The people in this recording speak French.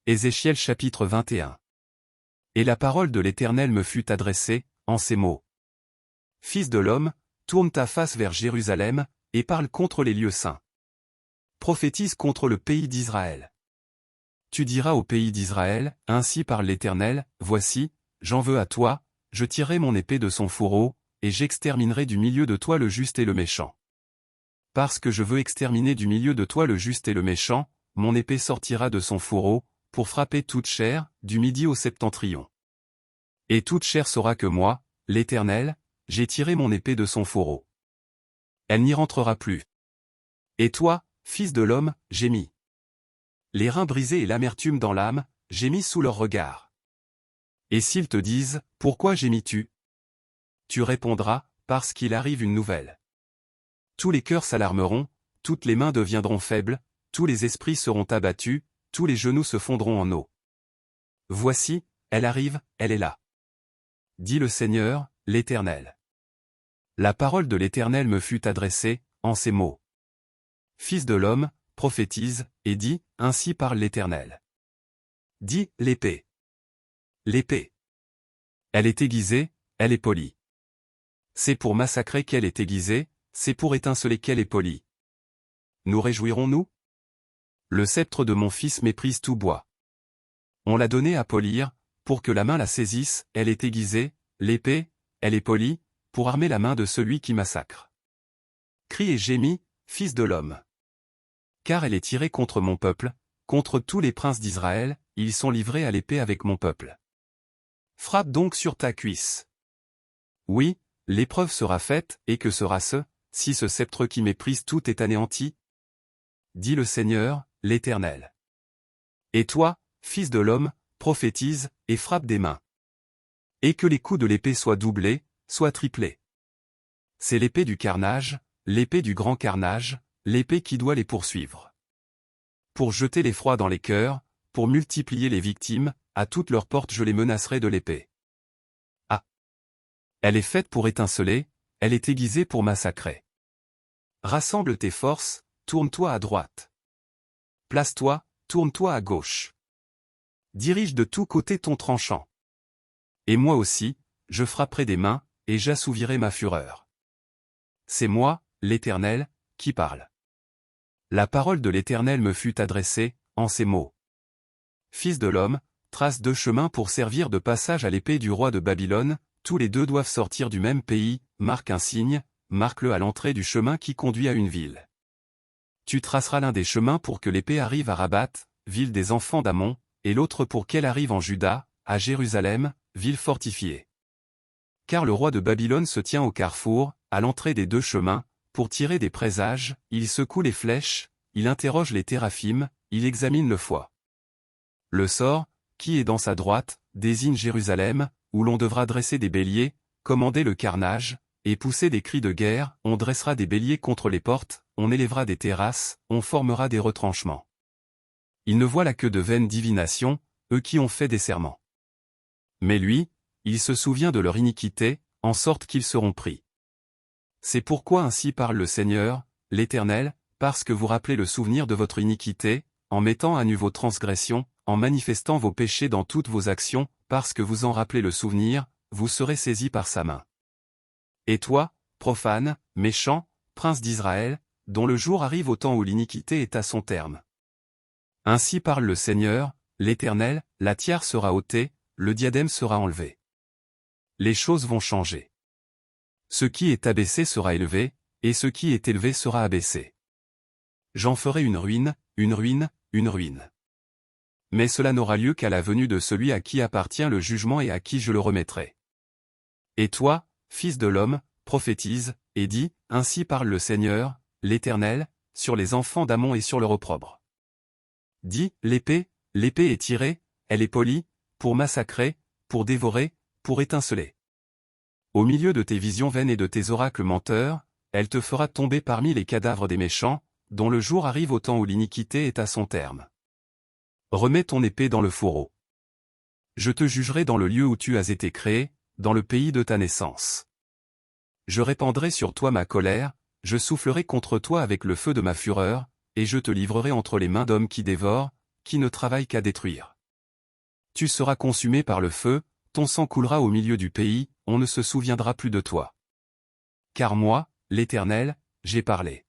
Ézéchiel chapitre 21. Et la parole de l'Éternel me fut adressée, en ces mots. Fils de l'homme, tourne ta face vers Jérusalem, et parle contre les lieux saints. Prophétise contre le pays d'Israël. Tu diras au pays d'Israël, ainsi parle l'Éternel, voici, j'en veux à toi, je tirerai mon épée de son fourreau, et j'exterminerai du milieu de toi le juste et le méchant. Parce que je veux exterminer du milieu de toi le juste et le méchant, mon épée sortira de son fourreau, pour frapper toute chair, du midi au septentrion. Et toute chair saura que moi, l'Éternel, j'ai tiré mon épée de son fourreau. Elle n'y rentrera plus. Et toi, fils de l'homme, gémis. Les reins brisés et l'amertume dans l'âme, gémis sous leur regard. Et s'ils te disent, pourquoi gémis-tu? Tu répondras, parce qu'il arrive une nouvelle. Tous les cœurs s'alarmeront, toutes les mains deviendront faibles, tous les esprits seront abattus, tous les genoux se fondront en eau. Voici, elle arrive, elle est là. Dit le Seigneur, l'Éternel. La parole de l'Éternel me fut adressée, en ces mots. Fils de l'homme, prophétise, et dis, ainsi parle l'Éternel. Dis, l'épée. L'épée. Elle est aiguisée, elle est polie. C'est pour massacrer qu'elle est aiguisée, c'est pour étinceler qu'elle est polie. Nous réjouirons-nous? Le sceptre de mon fils méprise tout bois. On l'a donné à polir, pour que la main la saisisse, elle est aiguisée, l'épée, elle est polie, pour armer la main de celui qui massacre. Crie et gémis, fils de l'homme. Car elle est tirée contre mon peuple, contre tous les princes d'Israël, ils sont livrés à l'épée avec mon peuple. Frappe donc sur ta cuisse. Oui, l'épreuve sera faite, et que sera-ce, si ce sceptre qui méprise tout est anéanti? Dit le Seigneur, l'Éternel. Et toi, fils de l'homme, prophétise, et frappe des mains. Et que les coups de l'épée soient doublés, soient triplés. C'est l'épée du carnage, l'épée du grand carnage, l'épée qui doit les poursuivre. Pour jeter l'effroi dans les cœurs, pour multiplier les victimes, à toutes leurs portes je les menacerai de l'épée. Ah! Elle est faite pour étinceler, elle est aiguisée pour massacrer. Rassemble tes forces, tourne-toi à droite. Place-toi, tourne-toi à gauche. Dirige de tous côtés ton tranchant. Et moi aussi, je frapperai des mains, et j'assouvirai ma fureur. C'est moi, l'Éternel, qui parle. La parole de l'Éternel me fut adressée, en ces mots. Fils de l'homme, trace deux chemins pour servir de passage à l'épée du roi de Babylone, tous les deux doivent sortir du même pays, marque un signe, marque-le à l'entrée du chemin qui conduit à une ville. Tu traceras l'un des chemins pour que l'épée arrive à Rabat, ville des enfants d'Ammon, et l'autre pour qu'elle arrive en Juda, à Jérusalem, ville fortifiée. Car le roi de Babylone se tient au carrefour, à l'entrée des deux chemins, pour tirer des présages, il secoue les flèches, il interroge les téraphim, il examine le foie. Le sort, qui est dans sa droite, désigne Jérusalem, où l'on devra dresser des béliers, commander le carnage, et pousser des cris de guerre, on dressera des béliers contre les portes, on élèvera des terrasses, on formera des retranchements. Ils ne voient là que de vaines divinations, eux qui ont fait des serments. Mais lui, il se souvient de leur iniquité, en sorte qu'ils seront pris. C'est pourquoi ainsi parle le Seigneur, l'Éternel, parce que vous rappelez le souvenir de votre iniquité, en mettant à nu vos transgressions, en manifestant vos péchés dans toutes vos actions, parce que vous en rappelez le souvenir, vous serez saisis par sa main. Et toi, profane, méchant, prince d'Israël, dont le jour arrive au temps où l'iniquité est à son terme. Ainsi parle le Seigneur, l'Éternel, la tiare sera ôtée, le diadème sera enlevé. Les choses vont changer. Ce qui est abaissé sera élevé, et ce qui est élevé sera abaissé. J'en ferai une ruine, une ruine, une ruine. Mais cela n'aura lieu qu'à la venue de celui à qui appartient le jugement et à qui je le remettrai. Et toi, fils de l'homme, prophétise, et dis, ainsi parle le Seigneur, l'Éternel, sur les enfants d'Ammon et sur leur opprobre. Dis, l'épée est tirée, elle est polie, pour massacrer, pour dévorer, pour étinceler. Au milieu de tes visions vaines et de tes oracles menteurs, elle te fera tomber parmi les cadavres des méchants, dont le jour arrive au temps où l'iniquité est à son terme. Remets ton épée dans le fourreau. Je te jugerai dans le lieu où tu as été créé, dans le pays de ta naissance. Je répandrai sur toi ma colère, je soufflerai contre toi avec le feu de ma fureur, et je te livrerai entre les mains d'hommes qui dévorent, qui ne travaille qu'à détruire. Tu seras consumé par le feu, ton sang coulera au milieu du pays, on ne se souviendra plus de toi. Car moi, l'Éternel, j'ai parlé.